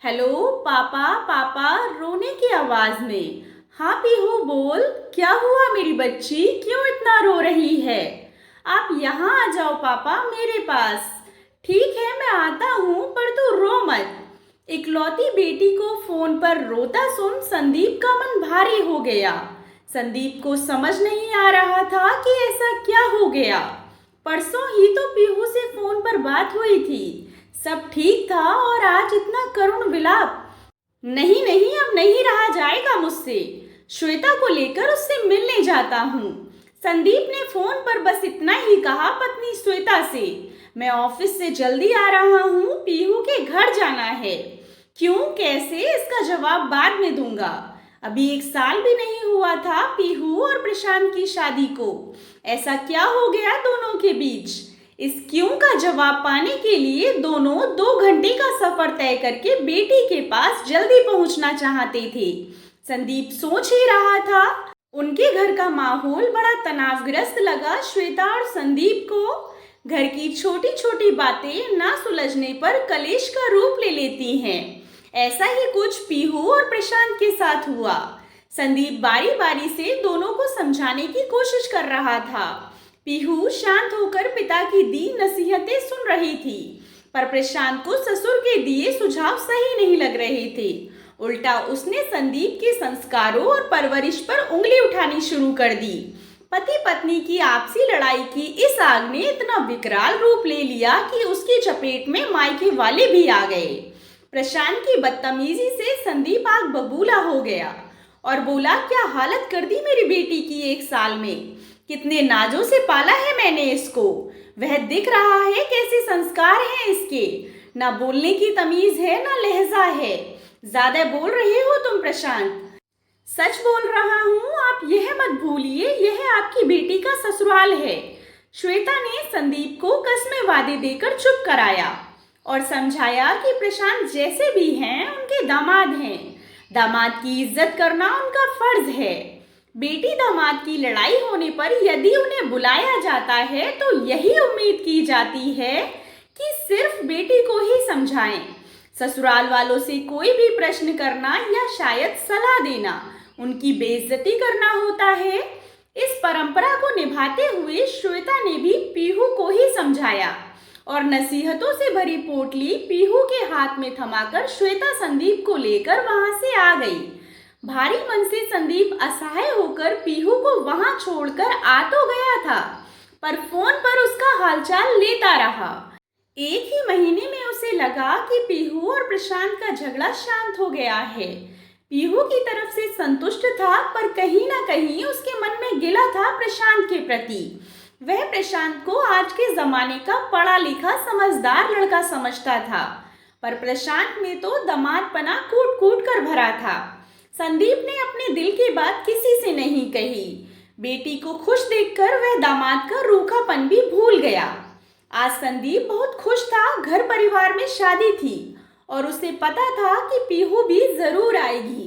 Hello पापा पापा रोने की आवाज में। हाँ पीहू बोल, क्या हुआ मेरी बच्ची, क्यों इतना रो रही है? आप यहाँ आ जाओ पापा मेरे पास। ठीक है मैं आता हूँ, पर तू रो मत। इकलौती बेटी को फोन पर रोता सुन संदीप का मन भारी हो गया। संदीप को समझ नहीं आ रहा था कि ऐसा क्या हो गया। परसों ही तो पीहू से फोन पर बात हुई थी, सब ठीक था, और आज इतना करुण विलाप। नहीं नहीं, अब नहीं रहा जाएगा मुझसे। श्वेता को लेकर उससे मिलने जाता हूँ। संदीप ने फोन पर बस इतना ही कहा पत्नी श्वेता से। मैं ऑफिस से जल्दी आ रहा हूँ, पीहू के घर जाना है। क्यों, कैसे, इसका जवाब बाद में दूंगा। अभी 1 साल भी नहीं हुआ था पीहू और प्रशांत की शादी को। ऐसा क्या हो गया दोनों के बीच? इस क्यों का जवाब पाने के लिए दोनों 2 घंटे का सफर तय करके बेटी के पास जल्दी पहुंचना चाहते थे। संदीप सोच ही रहा था। उनके घर का माहौल बड़ा तनावग्रस्त लगा श्वेता और संदीप को। घर की छोटी छोटी बातें ना सुलझने पर कलेश का रूप ले लेती हैं। ऐसा ही कुछ पीहू और प्रशांत के साथ हुआ। संदीप बारी बारी से दोनों को समझाने की कोशिश कर रहा था। पीहू शांत होकर पिता की दी नसीहतें सुन रही थी, पर प्रशांत को ससुर के दिए सुझाव सही नहीं लग रहे थे। उल्टा उसने संदीप के संस्कारों और परवरिश पर उंगली उठानी शुरू कर दी। पति पत्नी की आपसी लड़ाई की इस आग ने इतना विकराल रूप ले लिया कि उसकी चपेट में मायके वाले भी आ गए। प्रशांत की बदतमीजी से संदीप आग बबूला हो गया और बोला, क्या हालत कर दी मेरी बेटी की 1 साल में। कितने नाजों से पाला है मैंने इसको। वह दिख रहा है कैसे संस्कार हैं इसके। ना बोलने की तमीज है ना लहजा है। ज्यादा बोल रहे हो तुम प्रशांत। सच बोल रहा हूँ, आप यह मत भूलिए, यह आपकी बेटी का ससुराल है। श्वेता ने संदीप को कसमें वादे देकर चुप कराया और समझाया कि प्रशांत जैसे भी हैं उनके दामाद हैं। दामाद की इज्जत करना उनका फर्ज है। बेटी दामाद की लड़ाई होने पर यदि उन्हें बुलाया जाता है तो यही उम्मीद की जाती है कि सिर्फ बेटी को ही समझाएं। ससुराल वालों से कोई भी प्रश्न करना या शायद सलाह देना उनकी बेइज्जती करना होता है। इस परंपरा को निभाते हुए श्वेता ने भी पीहू को ही समझाया और नसीहतों से भरी पोटली पीहू के हाथ में थमाकर श्वेता संदीप को लेकर वहां से आ गई। भारी मन से संदीप असहाय होकर पीहू को वहां छोड़कर आ तो गया था, पर फोन पर उसका हालचाल लेता रहा। एक ही महीने में उसे लगा कि पीहू और प्रशांत का झगड़ा शांत हो गया है। पीहू की तरफ से संतुष्ट था, पर कहीं ना कहीं उसके मन में गिला था प्रशांत के प्रति। वह प्रशांत को आज के जमाने का पढ़ा लिखा समझदार लड़का समझता था, पर प्रशांत में तो दामादपना कूट कूट कर भरा था। संदीप ने अपने दिल की बात किसी से नहीं कही। बेटी को खुश देखकर वह दामाद का रूखापन भी भूल गया। आज संदीप बहुत खुश था। घर परिवार में शादी थी और उसे पता था कि पीहू भी जरूर आएगी,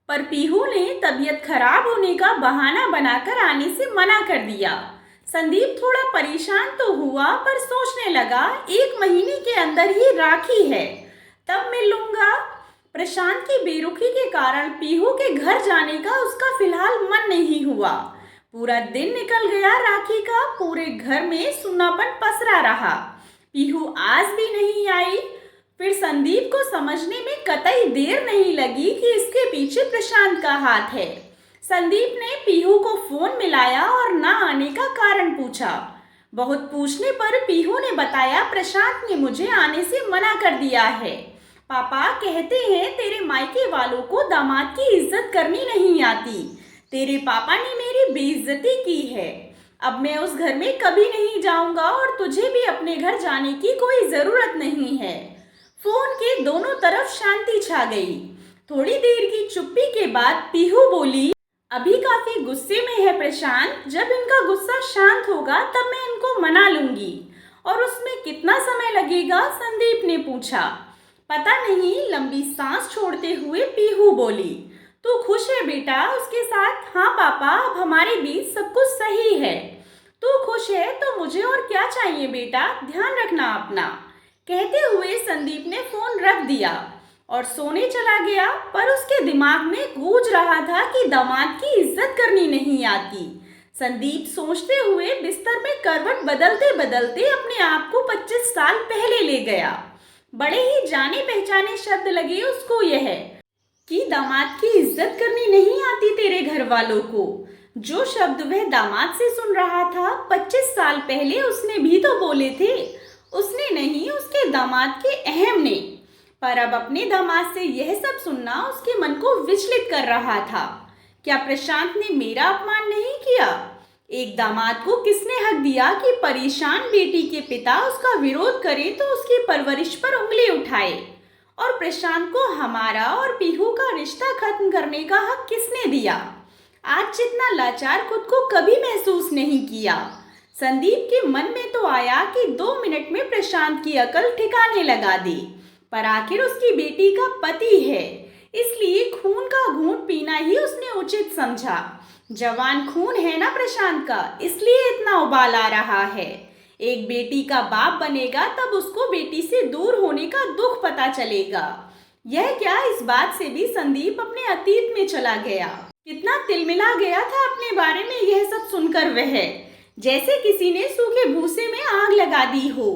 पर पीहू ने तबीयत खराब होने का बहाना बनाकर आने से मना कर दिया। संदीप थोड़ा परेशान तो हुआ, पर सोचने लगा 1 महीने के अंदर ही राखी है, तब मिल लूंगा। प्रशांत की बेरुखी के कारण पीहू के घर जाने का उसका फिलहाल मन नहीं हुआ। पूरा दिन निकल गया राखी का, पूरे घर में सुन्नापन पसरा रहा। पीहू आज भी नहीं आई। फिर संदीप को समझने में कतई देर नहीं लगी कि इसके पीछे प्रशांत का हाथ है। संदीप ने पीहू को फोन मिलाया और ना आने का कारण पूछा। बहुत पूछने पर पीहू ने बताया, प्रशांत ने मुझे आने से मना कर दिया है। पापा कहते हैं तेरे मायके वालों को दामाद की इज्जत करनी नहीं आती। तेरे पापा ने मेरी बेइज्जती की है। अब मैं उस घर में कभी नहीं जाऊंगा और तुझे भी अपने घर जाने की कोई जरूरत नहीं है। फोन के दोनों तरफ शांति छा गई। थोड़ी देर की चुप्पी के बाद पीहू बोली, अभी काफी गुस्से में है प्रशांत, जब इनका गुस्सा शांत होगा तब मैं इनको मना लूंगी। और उसमें कितना समय लगेगा, संदीप ने पूछा। पता नहीं, लंबी सांस छोड़ते हुए पीहू बोली। तू खुश है बेटा उसके साथ? हाँ पापा, अब हमारे बीच सब कुछ सही है। तू खुश है तो मुझे और क्या चाहिए बेटा, ध्यान रखना अपना। कहते हुए संदीप ने फोन रख दिया। और सोने चला गया। पर उसके दिमाग में गूंज रहा था कि दामाद की इज्जत करनी नहीं आती। संदीप सोचते हुए बिस्तर में करवट बदलते बदलते अपने आप को 25 साल पहले ले गया। बड़े ही जाने पहचाने शब्द लगे उसको यह कि दामाद की इज्जत करनी नहीं आती तेरे घर वालों को। जो शब्द वह दामाद से सुन रहा था 25 साल पहले उसने भी तो बोले थे। उसने नहीं, उसके दामाद के अहम ने। पर अब अपने दामाद से यह सब सुनना उसके मन को विचलित कर रहा था। क्या प्रशांत ने मेरा अपमान नहीं किया? एक दामाद को किसने हक दिया कि परेशान बेटी के पिता उसका विरोध करे तो उसकी परवरिश पर उंगली उठाए? और प्रशांत को हमारा और पीहू का रिश्ता खत्म करने का हक किसने दिया? आज जितना लाचार खुद को कभी महसूस नहीं किया। संदीप के मन में तो आया कि 2 मिनट में प्रशांत की अकल ठिकाने लगा दे। पर आखिर उसकी बेटी का पति है, इसलिए खून का घूंट पीना ही उसने उचित समझा। जवान खून है ना प्रशांत का, इसलिए इतना उबाल आ रहा है। एक बेटी का बाप बनेगा तब उसको बेटी से दूर होने का दुख पता चलेगा। यह क्या, इस बात से भी संदीप अपने अतीत में चला गया। कितना तिलमिला गया था अपने बारे में यह सब सुनकर वह, जैसे किसी ने सूखे भूसे में आग लगा दी हो।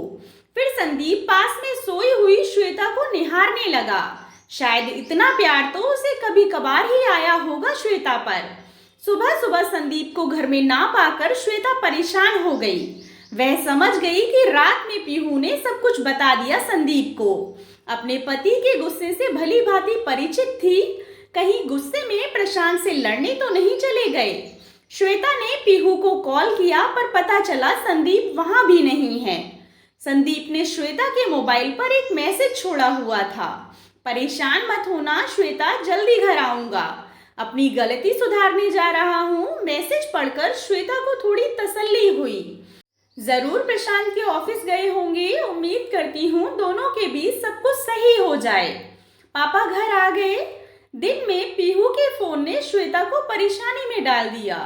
फिर संदीप पास में सोई हुई श्वेता को निहारने लगा। शायद इतना प्यार तो उसे कभी कभार ही आया होगा श्वेता पर। सुबह सुबह संदीप को घर में ना पाकर श्वेता परेशान हो गई। वह समझ गई कि रात में पीहू ने सब कुछ बता दिया संदीप को। अपने पति के गुस्से से भली भांति परिचित थी, कहीं गुस्से में प्रशांत से लड़ने तो नहीं चले गए। श्वेता ने पीहू को कॉल किया पर पता चला संदीप वहां भी नहीं है। संदीप ने श्वेता के मोबाइल पर एक मैसेज छोड़ा हुआ था, परेशान मत होना श्वेता, जल्दी घर आऊंगा, अपनी गलती सुधारने जा रहा हूँ। मैसेज पढ़कर श्वेता को थोड़ी तसल्ली हुई। जरूर प्रशांत के ऑफिस गए होंगे, उम्मीद करती हूँ दोनों के बीच सब कुछ सही हो जाए। पापा घर आ गए? दिन में पीहू के फोन ने श्वेता को परेशानी में डाल दिया।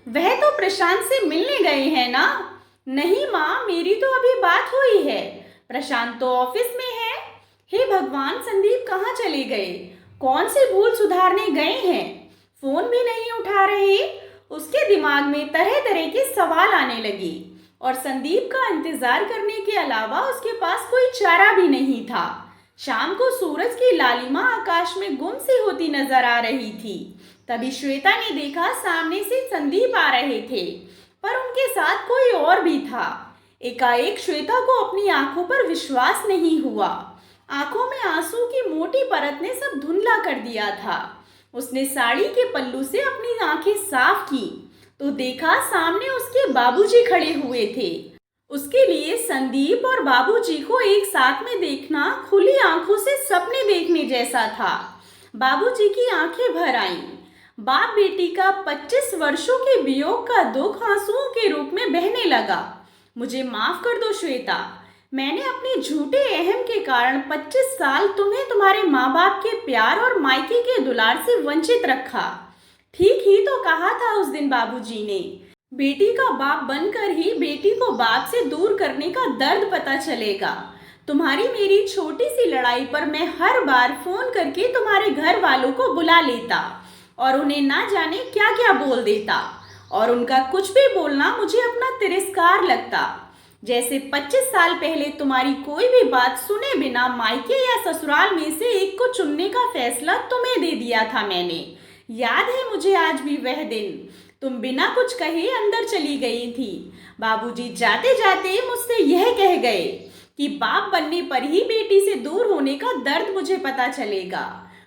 वह तो प्रशांत से मिलने गए हैं ना? नहीं माँ, मेरी तो अभी बात हुई है, प्रशांत तो ऑफिस में है। हे भगवान, संदीप कहाँ चले गए? कौन सी भूल सुधारने गए हैं? फोन भी नहीं उठा रहे। उसके दिमाग में तरह तरह के सवाल आने लगे और संदीप का इंतजार करने के अलावा उसके पास कोई चारा भी नहीं था। शाम को सूरज की लालिमा आकाश में गुम सी होती नजर आ रही थी। तभी श्वेता ने देखा सामने से संदीप आ रहे थे, पर उनके साथ कोई और भी था। एकाएक श्वेता को अपनी आंखों पर विश्वास नहीं हुआ। आंखों में आंसू की मोटी परत ने सब धुंधला कर दिया था। उसने साड़ी के पल्लू से अपनी आंखें साफ की तो देखा सामने उसके बाबूजी खड़े हुए थे। उसके लिए संदीप और बाबूजी को एक साथ में देखना खुली आंखों से सपने देखने जैसा था। बाबूजी की आंखें भर आईं। बाप बेटी का 25 वर्षों के वियोग का दुख आंसुओं के रूप में बहने लगा। मुझे माफ कर दो श्वेता, मैंने अपने झूठे अहम के कारण 25 साल तुम्हें तुम्हारे माँ बाप के प्यार और मायके के दुलार से वंचित रखा। ठीक ही तो कहा था उस दिन बाबूजी ने, बेटी का बाप बनकर ही बेटी को बाप से दूर करने का दर्द पता चलेगा। तुम्हारी मेरी छोटी सी लड़ाई पर मैं हर बार फोन करके तुम्हारे घर वालों को बुला लेता और उन्हें ना जाने क्या क्या बोल देता, और उनका कुछ भी बोलना मुझे अपना तिरस्कार लगता। जैसे 25 साल पहले तुम्हारी कोई भी बात सुने बिना मायके या ससुराल में से एक को चुनने का फैसला तुम्हें दे दिया था मैंने। याद है मुझे आज भी वह दिन, तुम बिना कुछ कहे अंदर चली गई थी। बाबूजी जाते जाते मुझसे यह कह गए कि बाप बनने पर ही बेटी से दूर होने का दर्द मुझे पता चलेगा।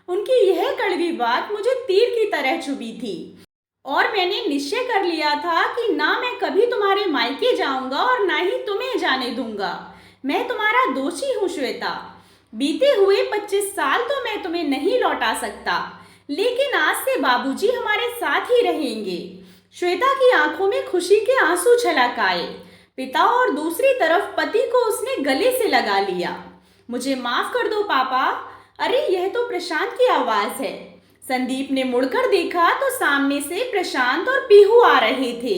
उनकी यह कड़वी बात मुझे तीर की तरह चुभी थी और मैंने निश्चय कर लिया था कि ना मैं कभी तुम्हारे मायके जाऊंगा और ना ही तुम्हें जाने दूंगा। मैं तुम्हारा दोषी हूँ श्वेता। बीते हुए 25 साल तो मैं तुम्हें नहीं लौटा सकता, लेकिन आज से बाबूजी हमारे साथ ही रहेंगे। श्वेता की आंखों में खुशी के आंसू छलक आए। पिता और दूसरी तरफ पति को उसने गले से लगा लिया। मुझे माफ कर दो पापा। अरे यह तो प्रशांत की आवाज है। संदीप ने मुड़कर देखा तो सामने से प्रशांत और पीहू आ रहे थे।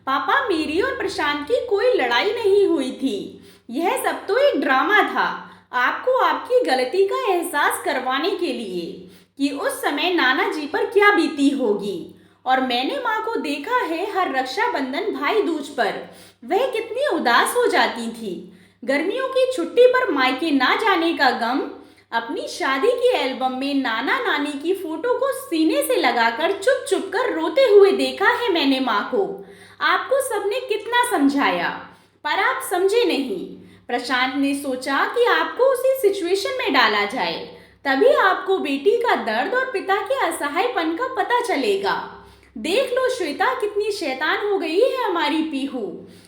पापा, मेरी और प्रशांत की कोई लड़ाई नहीं हुई थी, यह सब तो एक ड्रामा था। आपको आपकी गलती का एहसास करवाने के लिए कि उस समय नाना जी पर क्या बीती होगी। और मैंने माँ को देखा है हर रक्षाबंधन भाई दूज पर वह कितनी उदास हो जाती थी। गर्मियों की छुट्टी पर मायके ना जाने का गम, अपनी शादी की एल्बम में नाना नानी की फोटो को सीने से लगाकर चुप चुप कर रोते हुए देखा है मैंने माँ को। आपको सबने कितना समझाया पर आप समझे नहीं। प्रशांत ने सोचा कि आपको उसी सिचुएशन में डाला जाए, तभी आपको बेटी का दर्द और पिता के असहायपन का पता चलेगा। देख लो श्वेता, कितनी शैतान हो गई है हमारी पीहू।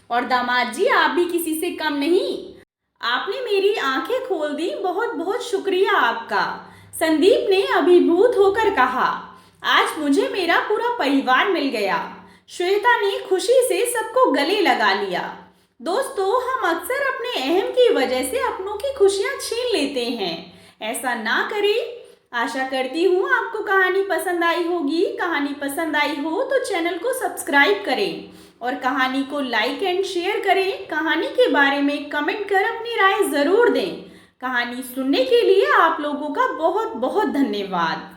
और दामाद जी, आप भी किसी से कम नहीं। आपने मेरी आंखें खोल दी, बहुत बहुत शुक्रिया आपका। संदीप ने अभिभूत होकर कहा। आज मुझे मेरा पूरा परिवार मिल गया। श्वेता ने खुशी से सबको गले लगा लिया। दोस्तों, हम अक्सर अपने अहम की वजह से अपनों की खुशियां छीन लेते हैं। ऐसा ना करें। आशा करती हूँ आपको कहानी पसंद आई होगी। कहानी पसंद आई हो तो चैनल को सब्सक्राइब करें और कहानी को लाइक एंड शेयर करें। कहानी के बारे में कमेंट कर अपनी राय ज़रूर दें। कहानी सुनने के लिए आप लोगों का बहुत बहुत धन्यवाद।